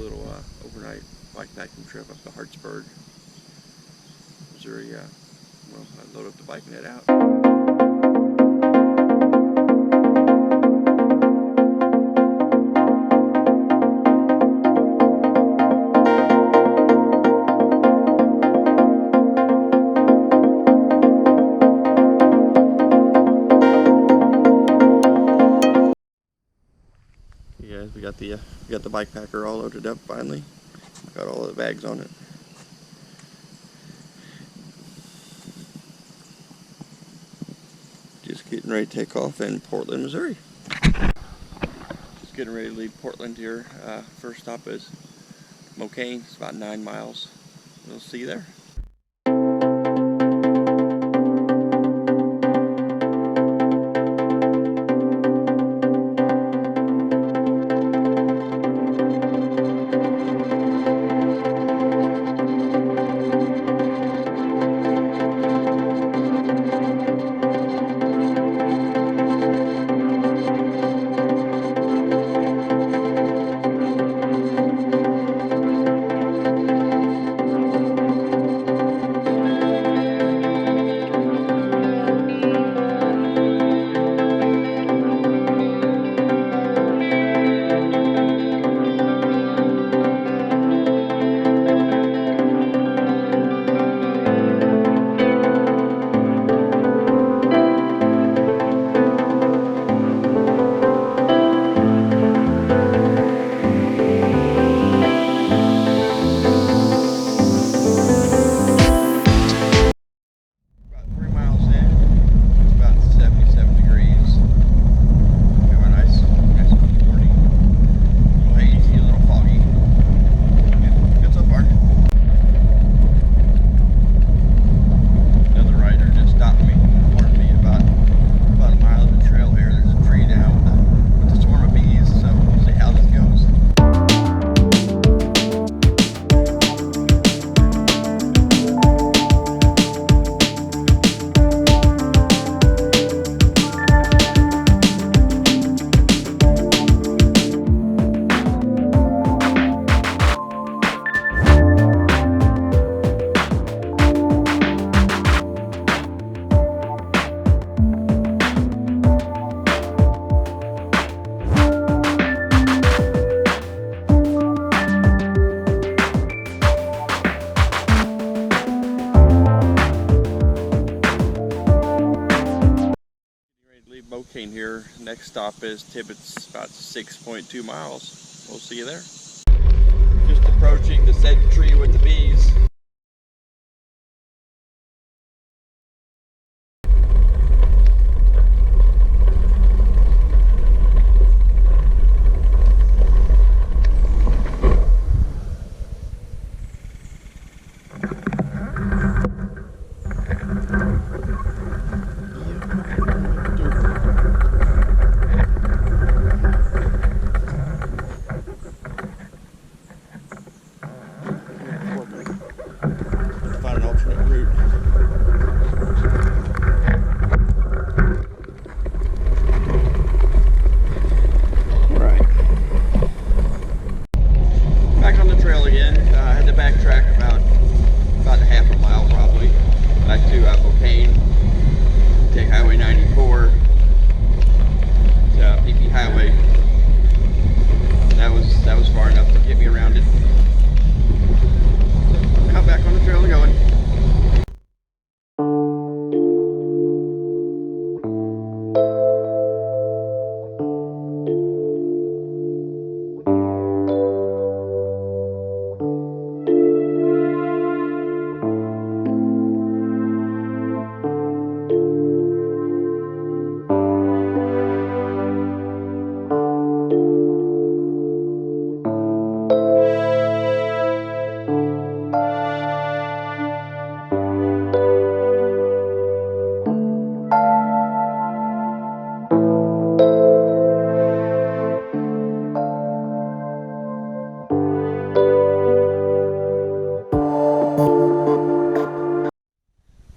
little overnight bikepacking trip up to Hartsburg, Missouri. Well, I load up the bike and head out. Yeah, we got the bike packer all loaded up finally. Got all the bags on it. Just getting ready to take off in Portland, Missouri. Just getting ready to leave Portland here. First stop is Mocaine. It's about 9 miles. We'll see you there. Mocaine here. Next stop is Tibbetts, about 6.2 miles. We'll see you there. Just approaching the said tree with the bees.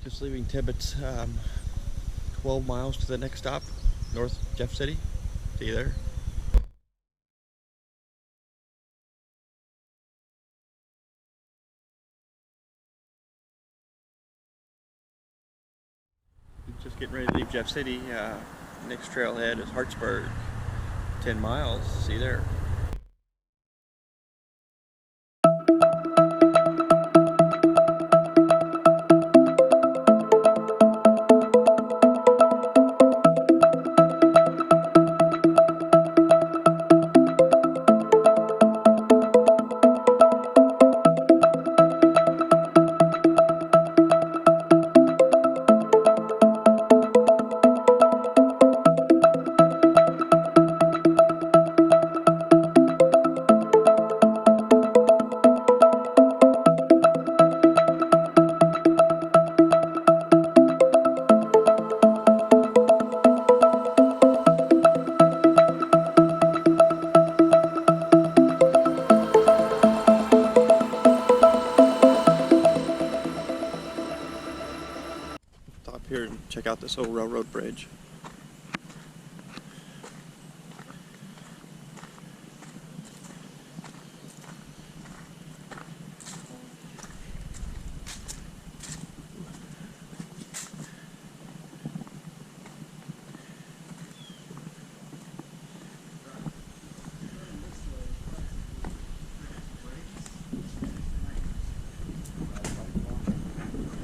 Just leaving Tibbetts, 12 miles to the next stop, North Jeff City. See you there. Just getting ready to leave Jeff City. Next trailhead is Hartsburg, 10 miles. See you there. Stop here and check out this old railroad bridge.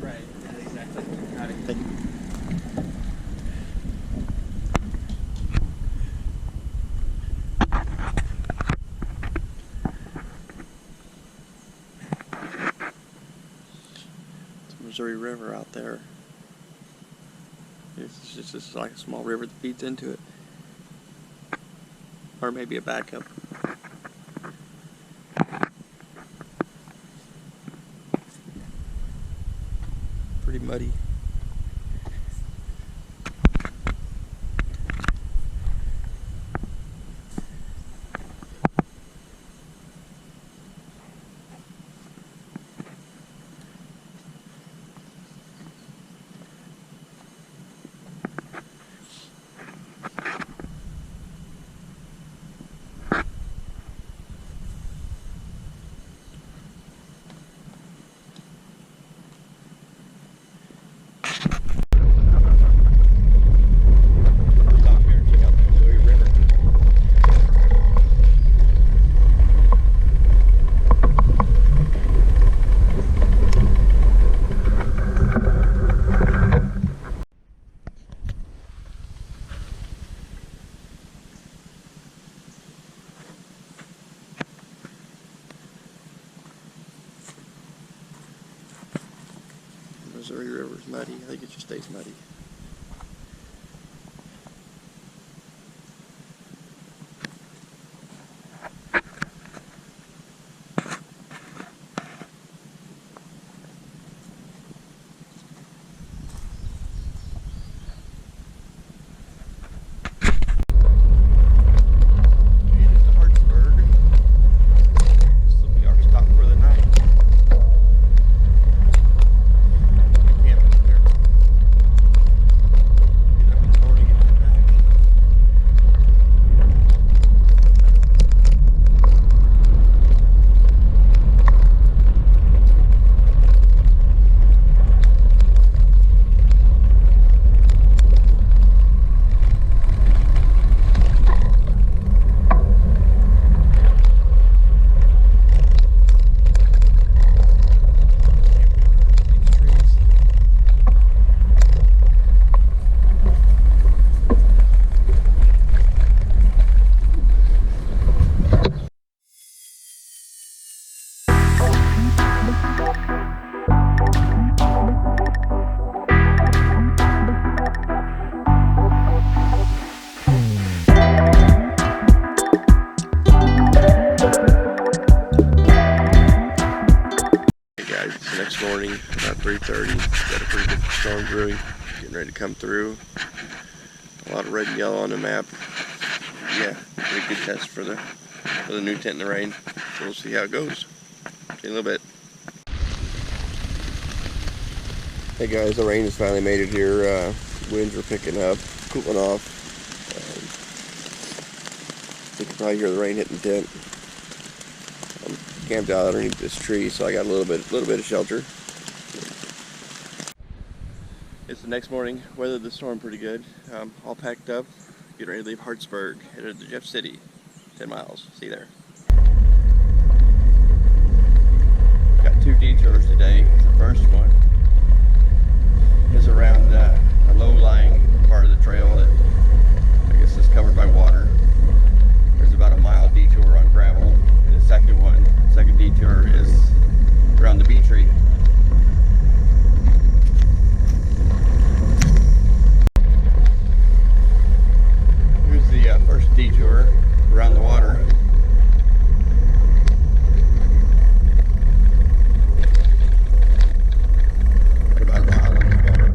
Right, exactly. Missouri River out there. It's just like a small river that feeds into it. Or maybe a backup. Pretty muddy. Missouri River's muddy. I think it just stays muddy. Next morning, about 3:30, got a pretty good storm brewing, getting ready to come through. A lot of red and yellow on the map. Yeah, pretty good test for the new tent in the rain. So we'll see how it goes. See you in a little bit. Hey guys, the rain has finally made it here. Winds are picking up, cooling off. You can probably hear the rain hitting the tent. I'm camped out underneath this tree, so I got a little bit of shelter. It's the next morning. Weathered the storm pretty good. All packed up. Getting ready to leave Hartsburg. Headed to Jeff City. 10 miles. See you there. Got 2 detours today. The first one is around a low-lying part of the trail that I guess is covered by water. There's about a mile detour on gravel. And the second detour is around the bee tree. Here's the first detour around the water. About a mile in the water.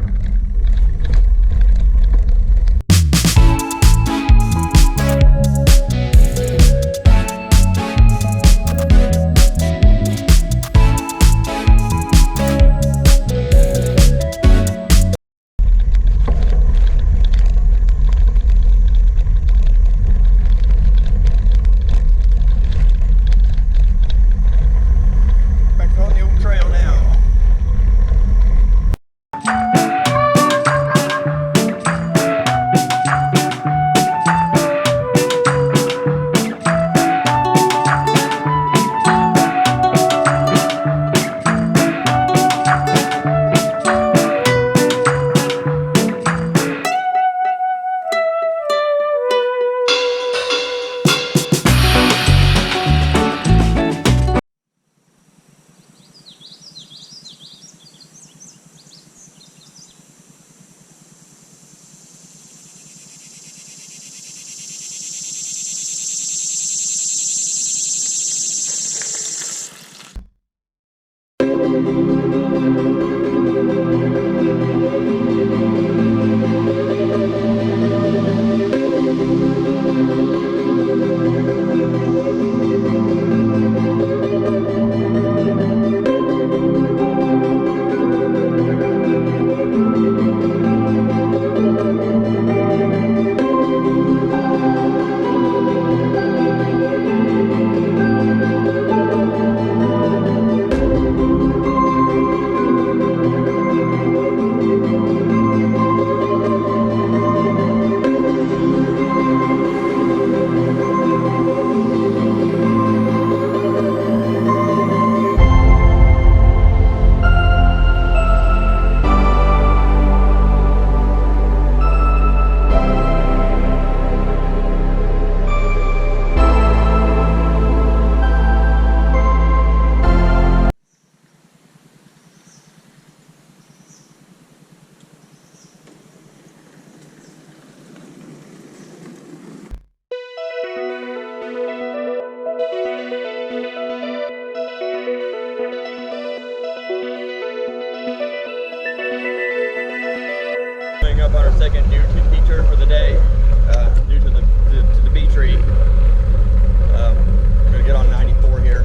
Up on our second detour for the day, due to the bee tree. We're gonna get on 94 here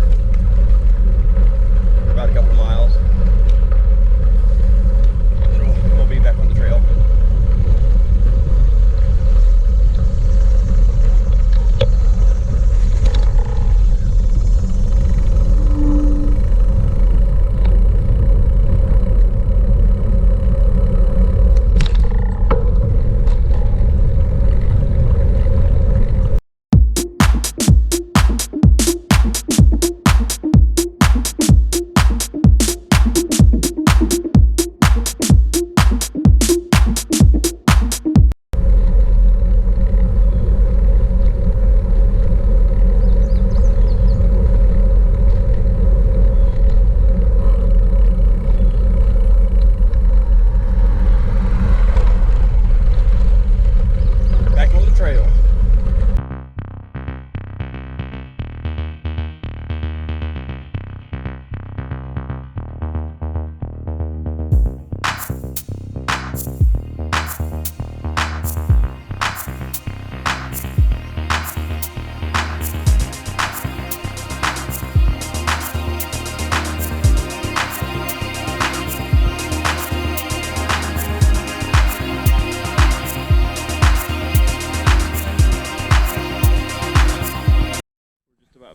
for about a couple miles. So we'll be back on the trail.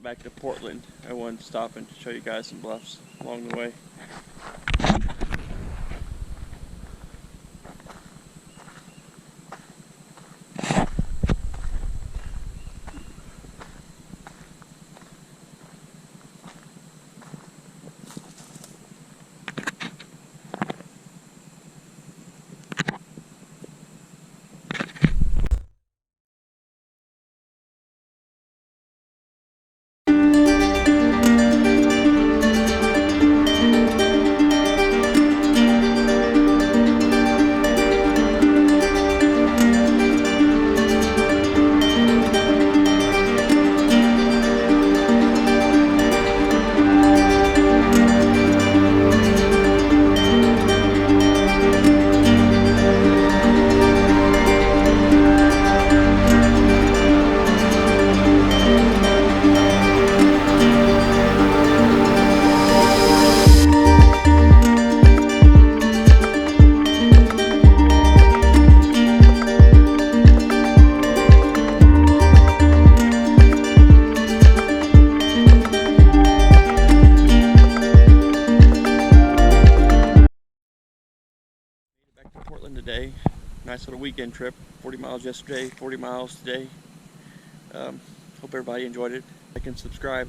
Back to Portland. I wanted to stop and show you guys some bluffs along the way. Minnesota weekend trip. 40 miles yesterday, 40 miles today. Hope everybody enjoyed it. Like and subscribe.